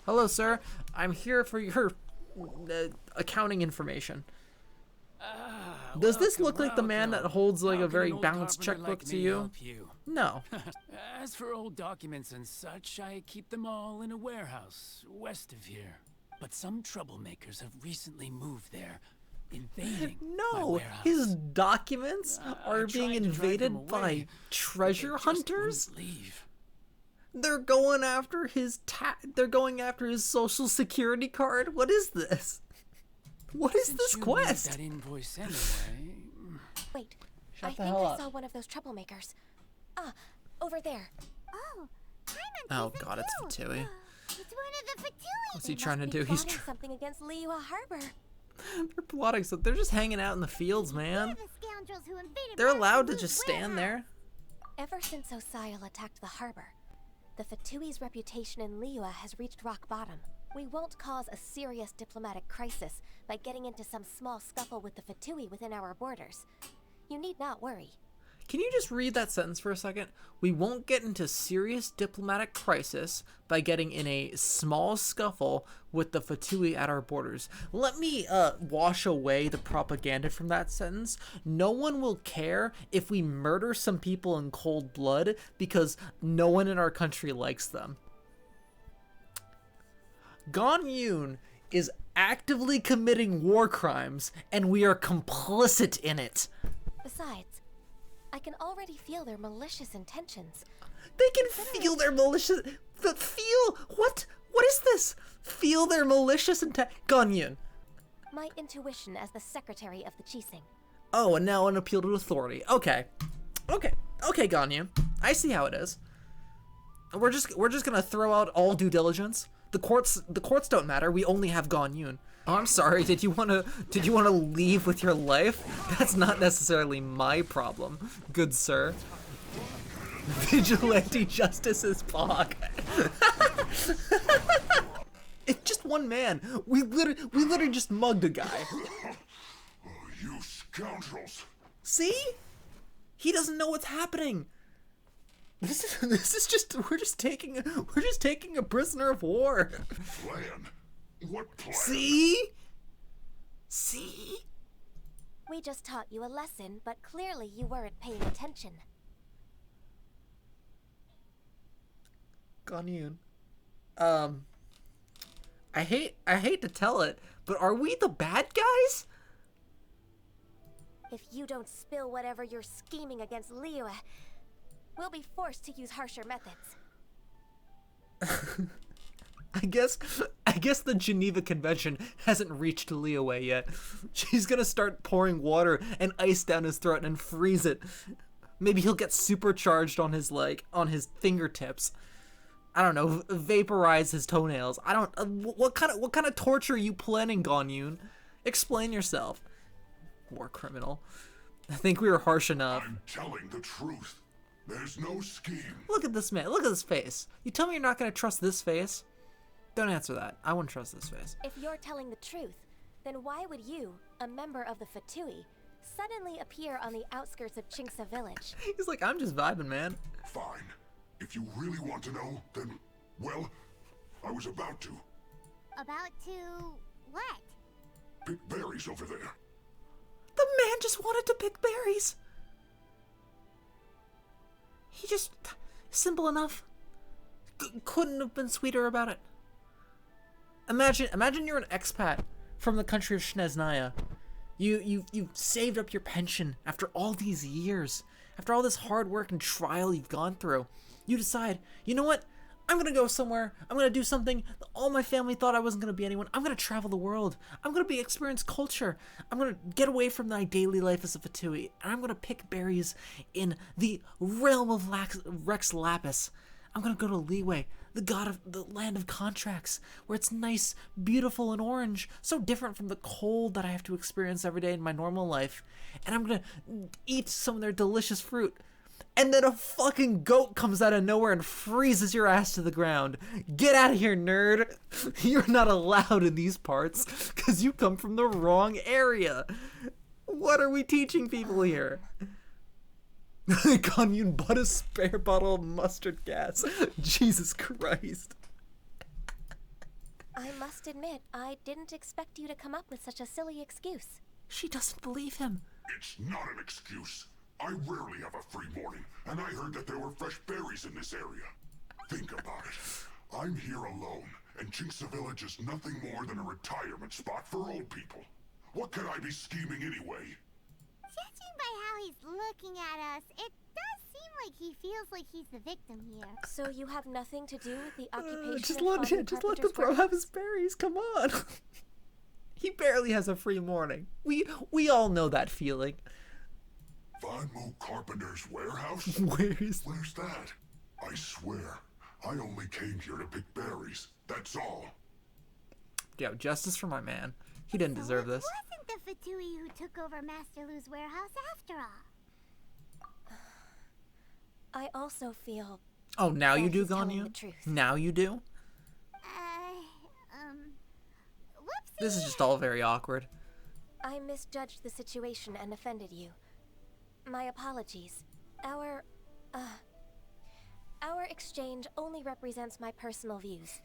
Hello, sir. I'm here for your accounting information. Does this look like the man that holds like a very balanced checkbook to you? No. As for old documents and such, I keep them all in a warehouse west of here. But some troublemakers have recently moved there, invading my No, warehouse. his documents are being invaded by treasure hunters? Leave. They're going after his they're going after his social security card. What is this? What is this quest? That invoice anyway. Wait, Shut I the think hell I up. saw one of those troublemakers. Ah, over there. Oh, Oh god, it's Fatui. it's one of the Fatui. What's he trying to do? He's Plotting something against Liyue Harbor. they're plotting, so they're just hanging out in the fields, man. The scoundrels who invaded They're allowed to Brazil's just stand warehouse. there. Ever since Osial attacked the harbor, the Fatui's reputation in Liyue has reached rock bottom. We won't cause a serious diplomatic crisis by getting into some small scuffle with the Fatui within our borders. You need not worry. Can you just read that sentence for a second? We won't get into serious diplomatic crisis by getting in a small scuffle with the Fatui at our borders. Let me wash away the propaganda from that sentence. No one will care if we murder some people in cold blood because no one in our country likes them. Ganyu is actively committing war crimes and we are complicit in it. Besides, I can already feel their malicious intentions. They can feel their malicious. Feel what? What is this? Feel their malicious intent. Ganyu. My intuition as the secretary of the Chising. Oh, and now an appeal to authority. Okay, Ganyu. I see how it is. We're just gonna throw out all due diligence. The courts don't matter. We only have Ganyu. Oh, I'm sorry. Did you wanna leave with your life? That's not necessarily my problem, good sir. Vigilante justice is Pog. It's just one man. We literally just mugged a guy. You scoundrels! See? He doesn't know what's happening. This is just we're just taking a prisoner of war. Plan? What plan? See? We just taught you a lesson, but clearly you weren't paying attention. Ganyu. I hate to tell it, but are we the bad guys? If you don't spill whatever you're scheming against Liyue, we'll be forced to use harsher methods. I guess the Geneva Convention hasn't reached Liyue yet. She's gonna start pouring water and ice down his throat and freeze it. Maybe he'll get supercharged on his fingertips. I don't know, vaporize his toenails. I don't. What kind of torture are you planning, Ganyu? Explain yourself. War criminal. I think we were harsh enough. I'm telling the truth. There's no scheme. Look at this man. Look at this face. You tell me you're not gonna trust this face? Don't answer that. I wouldn't trust this face. If you're telling the truth, then why would you, a member of the Fatui, suddenly appear on the outskirts of Chingsa village? He's like, I'm just vibing, man. Fine. If you really want to know, then, well, I was about to. About to what? Pick berries over there. The man just wanted to pick berries. He just, simple enough. Couldn't have been sweeter about it. Imagine you're an expat from the country of Shneznaya. You've saved up your pension after all these years, after all this hard work and trial you've gone through. You decide, you know what? I'm gonna go somewhere. I'm gonna do something that all my family thought I wasn't gonna be anyone. I'm gonna travel the world. I'm gonna experience culture. I'm gonna get away from my daily life as a Fatui, and I'm gonna pick berries in the realm of Rex Lapis. I'm gonna go to Liyue, the land of contracts, where it's nice, beautiful, and orange, so different from the cold that I have to experience every day in my normal life. And I'm gonna eat some of their delicious fruit. And then a fucking goat comes out of nowhere and freezes your ass to the ground. Get out of here, nerd. You're not allowed in these parts because you come from the wrong area. What are we teaching people here? Ganyu bought a spare bottle of mustard gas. Jesus Christ. I must admit, I didn't expect you to come up with such a silly excuse. She doesn't believe him. It's not an excuse. I rarely have a free morning, and I heard that there were fresh berries in this area. Think about it. I'm here alone, and Jinxa Village is nothing more than a retirement spot for old people. What could I be scheming anyway? Judging by how he's looking at us, it does seem like he feels like he's the victim here. So you have nothing to do with the occupation Just of let Fatui the Carpenter's bro warehouse? have his berries. Come on. He barely has a free morning. We all know that feeling. Vanmu Carpenter's warehouse? Where's that? I swear, I only came here to pick berries. That's all. Yo, justice for my man. He didn't deserve this. It wasn't the Fatui who took over Master Lu's warehouse after all. I also feel... Oh, now you that do, he's telling Ganyu? the truth. Now you do? Whoopsie. This is just all very awkward. I misjudged the situation and offended you. My apologies. Our exchange only represents my personal views.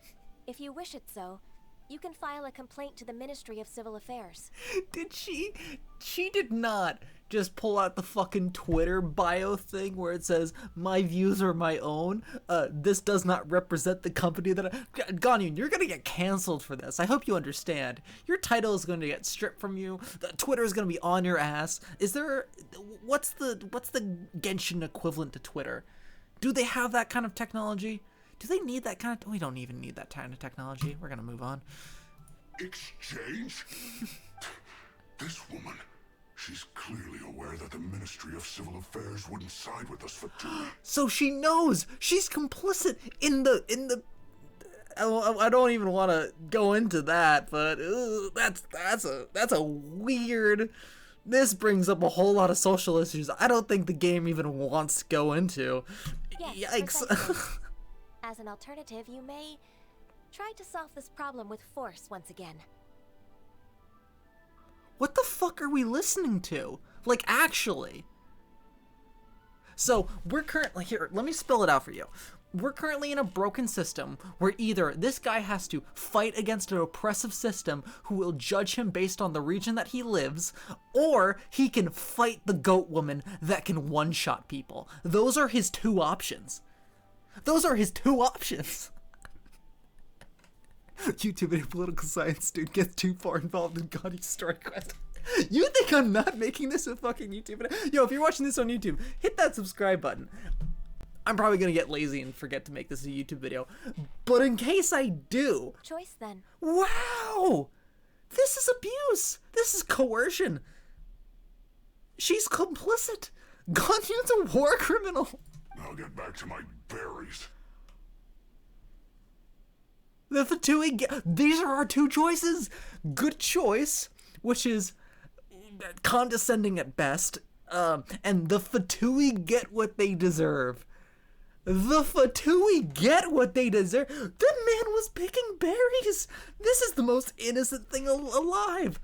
If you wish it so, you can file a complaint to the Ministry of Civil Affairs. Did she? She did not just pull out the fucking Twitter bio thing where it says, my views are my own. This does not represent the company that Ganyu, you're gonna get canceled for this. I hope you understand. Your title is gonna get stripped from you. Twitter is gonna be on your ass. Is there, what's the Genshin equivalent to Twitter? Do they have that kind of technology? Do they need that kind of... We don't even need that kind of technology. We're gonna move on. Exchange? This woman, she's clearly aware that the Ministry of Civil Affairs wouldn't side with us, Fatui. So she knows. She's complicit in the... I don't even want to go into that, but that's a weird... This brings up a whole lot of social issues I don't think the game even wants to go into. Yes, Yikes. precisely. As an alternative, you may try to solve this problem with force once again. What the fuck are we listening to? Like, actually. So, we're currently... Here, let me spell it out for you. We're currently in a broken system where either this guy has to fight against an oppressive system who will judge him based on the region that he lives, or he can fight the goat woman that can one-shot people. Those are his two options. Those are his two options. YouTube and political science dude gets too far involved in Ganyu's story quest. You think I'm not making this a fucking YouTube video? Yo, if you're watching this on YouTube, hit that subscribe button. I'm probably gonna get lazy and forget to make this a YouTube video, but in case I do... Choice then. Wow! This is abuse! This is coercion! She's complicit! Ganyu's a war criminal! I'll get back to my berries. The Fatui these are our two choices. Good choice, which is condescending at best, and the Fatui get what they deserve. The Fatui get what they deserve. That man was picking berries. This is the most innocent thing alive.